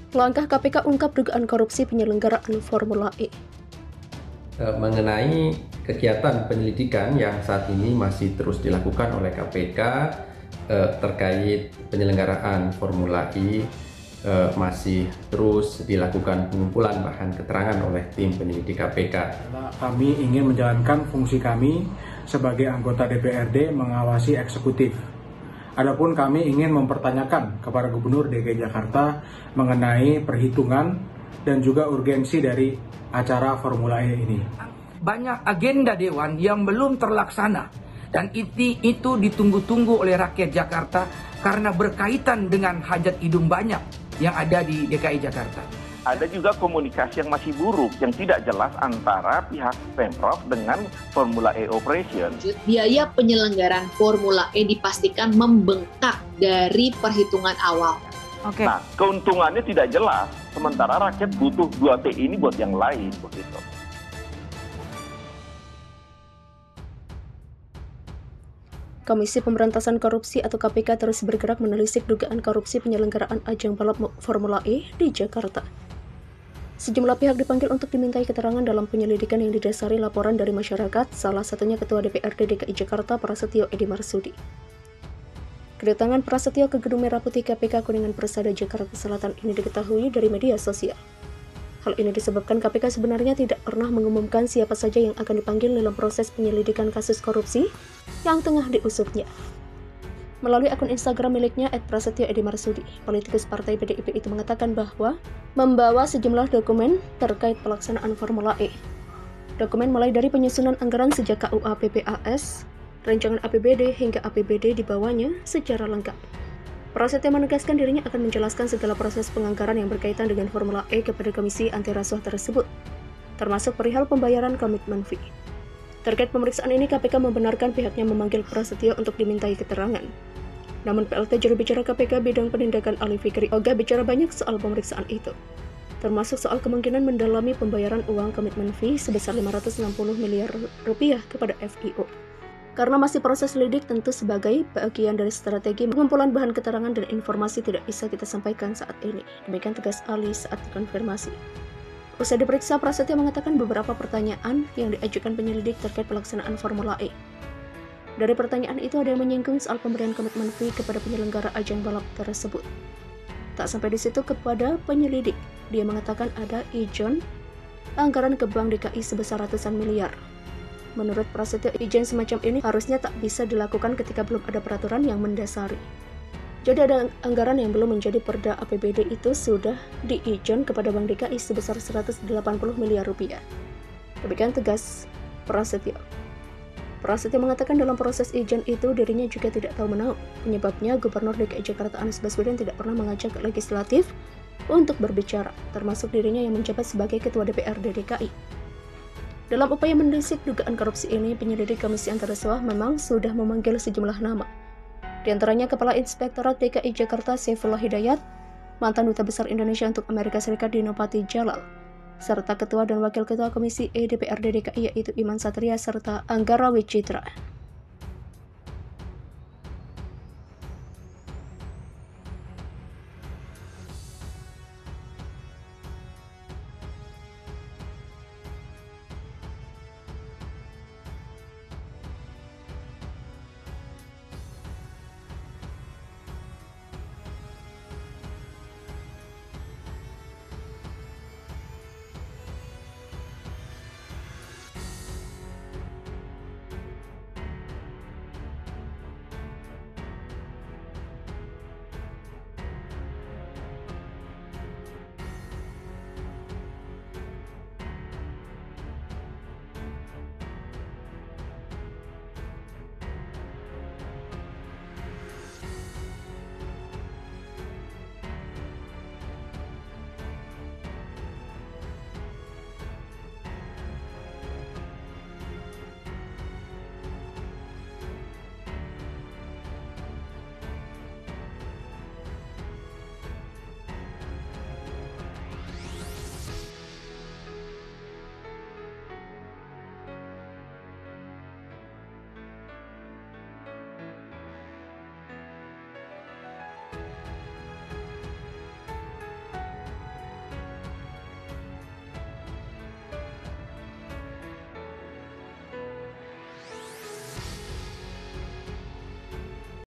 Langkah KPK ungkap dugaan korupsi penyelenggaraan Formula E. Mengenai kegiatan penyelidikan yang saat ini masih terus dilakukan oleh KPK terkait penyelenggaraan Formula E, masih terus dilakukan pengumpulan bahan keterangan oleh tim penyelidik KPK. Kami ingin menjalankan fungsi kami sebagai anggota DPRD mengawasi eksekutif. Adapun kami ingin mempertanyakan kepada Gubernur DKI Jakarta mengenai perhitungan dan juga urgensi dari acara Formula E ini. Banyak agenda Dewan yang belum terlaksana dan itu ditunggu-tunggu oleh rakyat Jakarta karena berkaitan dengan hajat hidup banyak yang ada di DKI Jakarta. Ada juga komunikasi yang masih buruk, yang tidak jelas antara pihak Pemprov dengan Formula E Operation. Biaya penyelenggaraan Formula E dipastikan membengkak dari perhitungan awal. Oke. Nah, keuntungannya tidak jelas, sementara rakyat butuh 2T ini buat yang lain, begitu. Komisi Pemberantasan Korupsi atau KPK terus bergerak menelisik dugaan korupsi penyelenggaraan ajang balap Formula E di Jakarta. Sejumlah pihak dipanggil untuk dimintai keterangan dalam penyelidikan yang didasari laporan dari masyarakat, salah satunya Ketua DPRD DKI Jakarta Prasetyo Edy Marsudi. Kedatangan Prasetyo ke Gedung Merah Putih KPK Kuningan Persada Jakarta Selatan ini diketahui dari media sosial. Hal ini disebabkan KPK sebenarnya tidak pernah mengumumkan siapa saja yang akan dipanggil dalam proses penyelidikan kasus korupsi yang tengah diusutnya. Melalui akun Instagram miliknya @prasetyo Edy Marsudi, politikus Partai PDIP itu mengatakan bahwa membawa sejumlah dokumen terkait pelaksanaan Formula E. Dokumen mulai dari penyusunan anggaran sejak KUA PPAS, rancangan APBD hingga APBD dibawanya secara lengkap. Prasetyo menegaskan dirinya akan menjelaskan segala proses penganggaran yang berkaitan dengan Formula E kepada Komisi Anti Rasuah tersebut, termasuk perihal pembayaran komitmen fee. Terkait pemeriksaan ini, KPK membenarkan pihaknya memanggil Prasetyo untuk dimintai keterangan. Namun PLT juru bicara KPK bidang penindakan Ali Fikri Oga bicara banyak soal pemeriksaan itu, termasuk soal kemungkinan mendalami pembayaran uang komitmen fee sebesar 560 miliar rupiah kepada FIO. Karena masih proses lidik, tentu sebagai bagian dari strategi pengumpulan bahan keterangan dan informasi tidak bisa kita sampaikan saat ini. Demikian tegas Ali saat dikonfirmasi. Usai diperiksa, Prasetyo mengatakan beberapa pertanyaan yang diajukan penyelidik terkait pelaksanaan Formula E. Dari pertanyaan itu ada yang menyinggung soal pemberian komitmen fee kepada penyelenggara ajang balap tersebut. Tak sampai di situ kepada penyelidik, dia mengatakan ada ijon anggaran ke Bank DKI sebesar ratusan miliar. Menurut Prasetyo, izin semacam ini harusnya tak bisa dilakukan ketika belum ada peraturan yang mendasari. Jadi ada anggaran yang belum menjadi perda APBD itu sudah diizin kepada Bank DKI sebesar 180 miliar rupiah. Demikian tegas Prasetyo. Prasetyo mengatakan dalam proses izin itu dirinya juga tidak tahu menahu. Penyebabnya Gubernur DKI Jakarta Anies Baswedan tidak pernah mengajak legislatif untuk berbicara, termasuk dirinya yang menjabat sebagai Ketua DPRD DKI. Dalam upaya mendesak dugaan korupsi ini, penyelidik Komisi Anti Rasuah memang sudah memanggil sejumlah nama. Di antaranya Kepala Inspektorat DKI Jakarta Saifullah Hidayat, mantan Duta Besar Indonesia untuk Amerika Serikat Dino Pati Jalal, serta Ketua dan Wakil Ketua Komisi E DPRD DKI yaitu Iman Satria serta Anggara Wicitra.